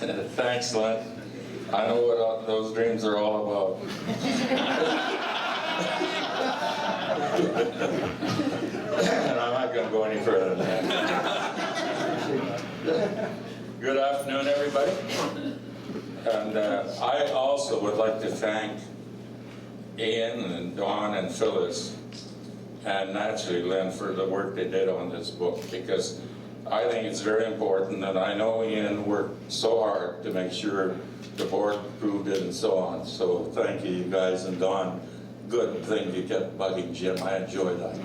Thanks, Lynn. I know what those dreams are all about. And I'm not going to go any further than that. Good afternoon, everybody. And I also would like to thank Ian and Dawn and Phyllis and naturally Lynn for the work they did on this book, because I think it's very important, and I know Ian worked so hard to make sure the board approved it and so on. So thank you, you guys, and Dawn. Good thing you kept bugging Jim. I enjoyed that.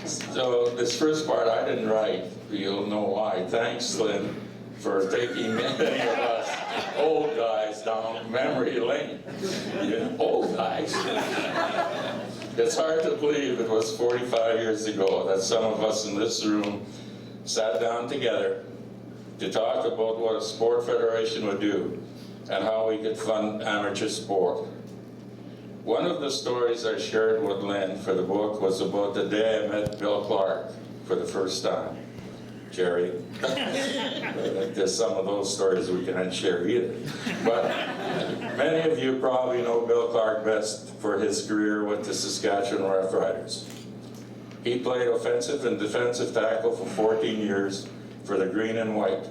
So this first part I didn't write. You'll know why. Thanks, Lynn, for taking many of us old guys down memory lane. You old guys. It's hard to believe it was 45 years ago that some of us in this room sat down together to talk about what a sport federation would do and how we could fund amateur sport. One of the stories I shared with Lynn for the book was about the day I met Bill Clark for the first time. Jerry, there's some of those stories we can't share either. But many of you probably know Bill Clark best for his career with the Saskatchewan Rough Riders. He played offensive and defensive tackle for 14 years for the Green and White,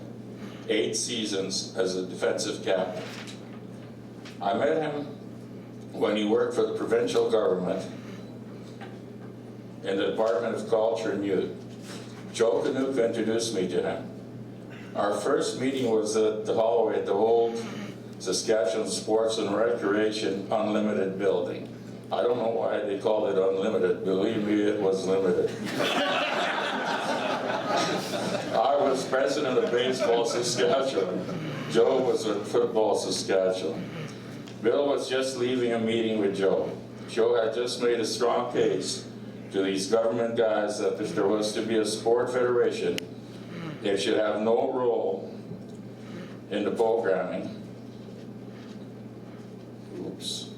8 seasons as a defensive captain. I met him when he worked for the provincial government in the Department of Culture and Youth. Joe Canuka introduced me to him. Our first meeting was at the hallway at the old Saskatchewan Sports and Recreation Unlimited building. I don't know why they called it unlimited. Believe me, it was limited. I was president of Baseball Saskatchewan. Joe was with Football Saskatchewan. Bill was just leaving a meeting with Joe. Joe had just made a strong case to these government guys that if there was to be a sport federation, they should have no role in the programming. Oops.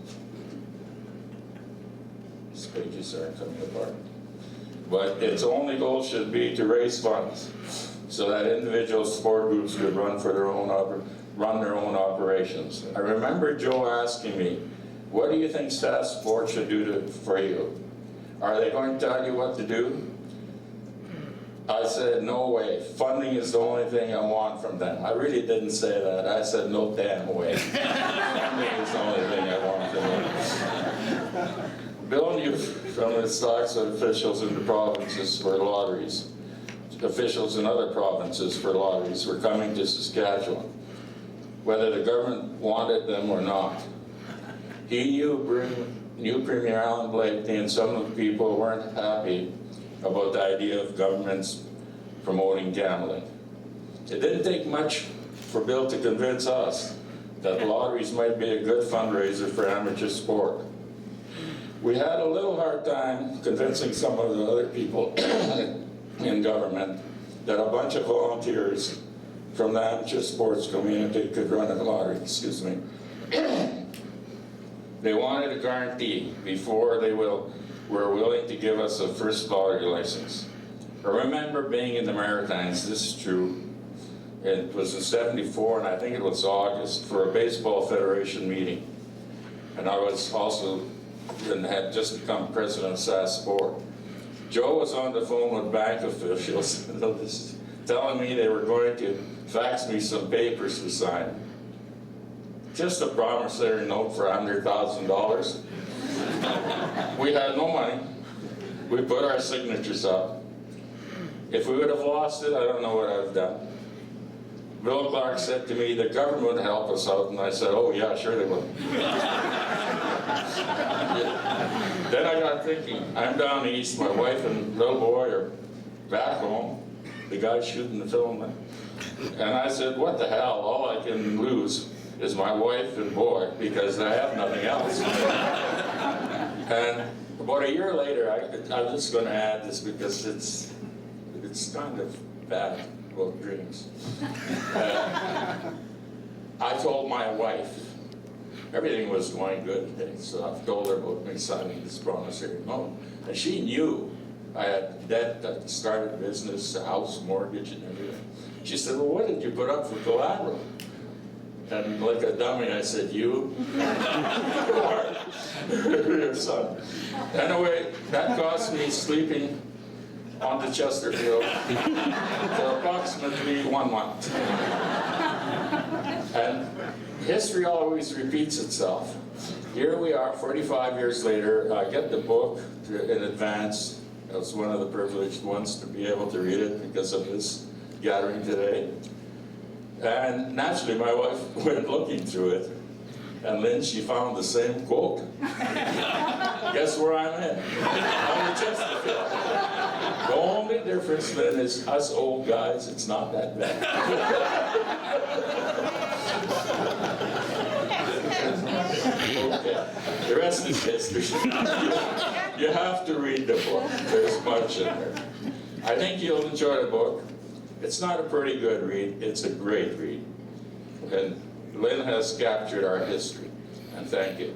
These pages aren't coming apart. But its only goal should be to raise funds so that individual sport groups could run their own operations. I remember Joe asking me, what do you think Sask Sport should do for you? Are they going to tell you what to do? I said, no way. Funding is the only thing I want from them. I really didn't say that. I said, no damn way. Funding is the only thing I want from them. Bill knew from his talks with officials in the provinces for lotteries, officials in other provinces for lotteries were coming to Saskatchewan, whether the government wanted them or not. He knew Premier Alan Blakely and some of the people weren't happy about the idea of governments promoting gambling. It didn't take much for Bill to convince us that lotteries might be a good fundraiser for amateur sport. We had a little hard time convincing some of the other people in government that a bunch of volunteers from the amateur sports community could run a lottery, excuse me. They wanted a guarantee before they were willing to give us a first lottery license. I remember being in the Maritimes, this is true. It was in '74, and I think it was August, for a baseball federation meeting. And I was also, and had just become president of Sask Sport. Joe was on the phone with bank officials telling me they were going to fax me some papers to sign. Just a promissory note for $100,000. We had no money. We put our signatures up. If we would have lost it, I don't know what I'd have done. Bill Clark said to me, the government would help us out, and I said, oh yeah, sure they will. Then I got thinking, I'm down east, my wife and little boy are back home, the guy shooting the film. And I said, what the hell, all I can lose is my wife and boy, because I have nothing else. And about a year later, I'm just going to add this because it's kind of bad about dreams. I told my wife, everything was going good today, so I've told her about me signing this promissory note. And she knew I had debt at the start of the business, a house mortgage and everything. She said, well, what did you put up for collateral? And like a dummy, I said, you? Your son. Anyway, that cost me sleeping on the Chesterfield for approximately 1 month. And history always repeats itself. Here we are, 45 years later. I get the book in advance. I was one of the privileged ones to be able to read it because of this gathering today. And naturally, my wife went looking through it. And then she found the same quote. Guess where I'm at? I'm in Chesterfield. The only difference then is us old guys, it's not that bad. Okay. The rest is history. You have to read the book. There's much in there. I think you'll enjoy the book. It's not a pretty good read. It's a great read. And Lynn has captured our history, and thank you.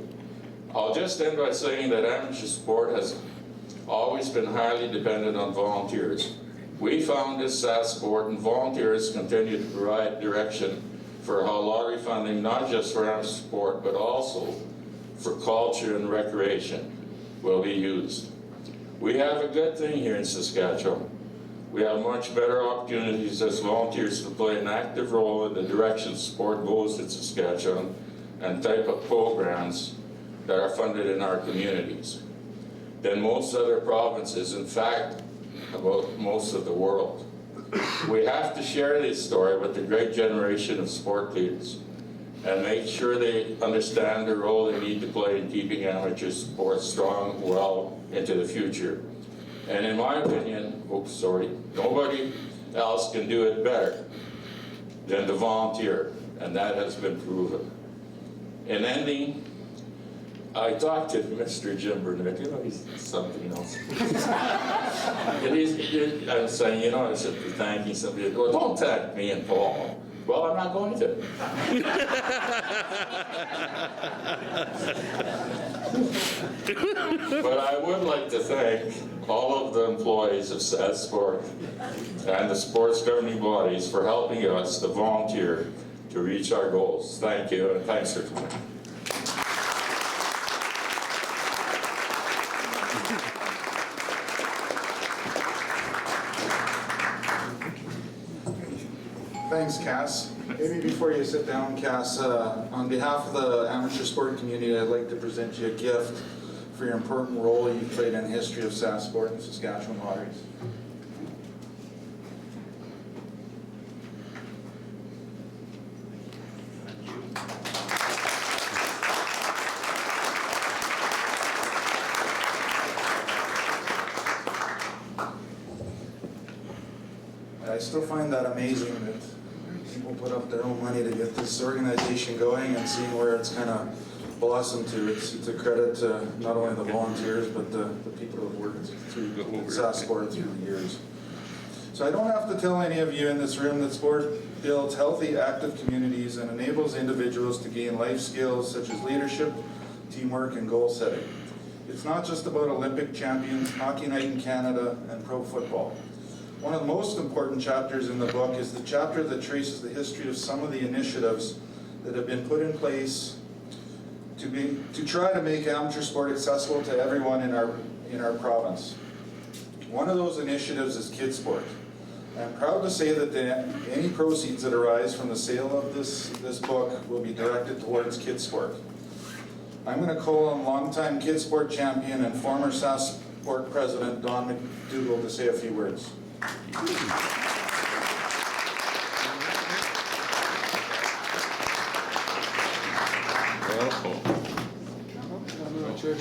I'll just end by saying that amateur sport has always been highly dependent on volunteers. We founded Sask Sport, and volunteers continue to provide direction for how lottery funding, not just for amateur sport, but also for culture and recreation, will be used. We have a good thing here in Saskatchewan. We have much better opportunities as volunteers to play an active role in the direction sport goes in Saskatchewan and type of programs that are funded in our communities than most other provinces, in fact, about most of the world. We have to share this story with the great generation of sport leaders and make sure they understand the role they need to play in keeping amateur sports strong well into the future. And in my opinion, nobody else can do it better than the volunteer, and that has been proven. In ending, I talked to Mr. Jim Burnett, he's something else. And I was saying, I said, thanking somebody, well, don't thank me and Paul. Well, I'm not going to. But I would like to thank all of the employees of Sask Sport and the sports governing bodies for helping us to volunteer to reach our goals. Thank you, and thanks for coming. Thanks, Cas. Maybe before you sit down, Cas, on behalf of the amateur sport community, I'd like to present you a gift for your important role you've played in the history of Sask Sport and Saskatchewan lotteries. I still find that amazing that people put up their own money to get this organization going, and seeing where it's kind of blossomed to. It's a credit to not only the volunteers, but the people who have worked through Sask Sport through the years. So I don't have to tell any of you in this room that sport builds healthy, active communities and enables individuals to gain life skills such as leadership, teamwork, and goal setting. It's not just about Olympic champions, hockey night in Canada, and pro football. One of the most important chapters in the book is the chapter that traces the history of some of the initiatives that have been put in place to try to make amateur sport accessible to everyone in our province. One of those initiatives is Kids Sport. I'm proud to say that any proceeds that arise from the sale of this book will be directed towards Kids Sport. I'm going to call on longtime Kids Sport champion and former Sask Sport president Don McDougall to say a few words.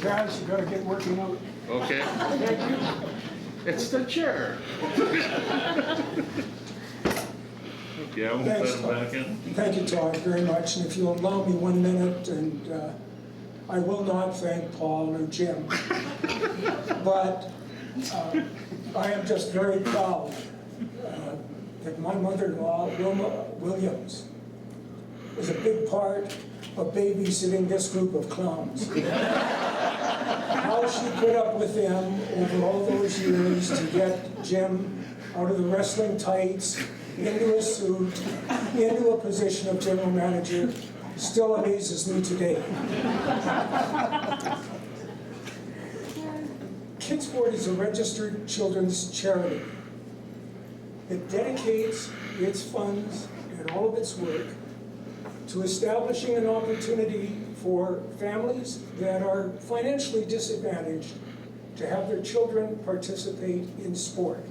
Guys, you gotta get working out. Okay. Thank you. It's the chair. Okay, I won't put it back in. Thank you, Todd, very much. And if you'll allow me 1 minute, and I will not thank Paul or Jim, but I am just very proud that my mother-in-law, Wilma Williams, was a big part of babysitting this group of clowns. how she put up with them over all those years to get Jim out of the wrestling tights, into a suit, into a position of general manager, still amazes me today. Kidsport is a registered children's charity. It dedicates its funds and all of its work to establishing an opportunity for families that are financially disadvantaged to have their children participate in sport.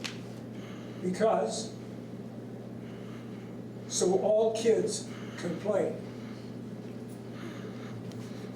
So all kids can play.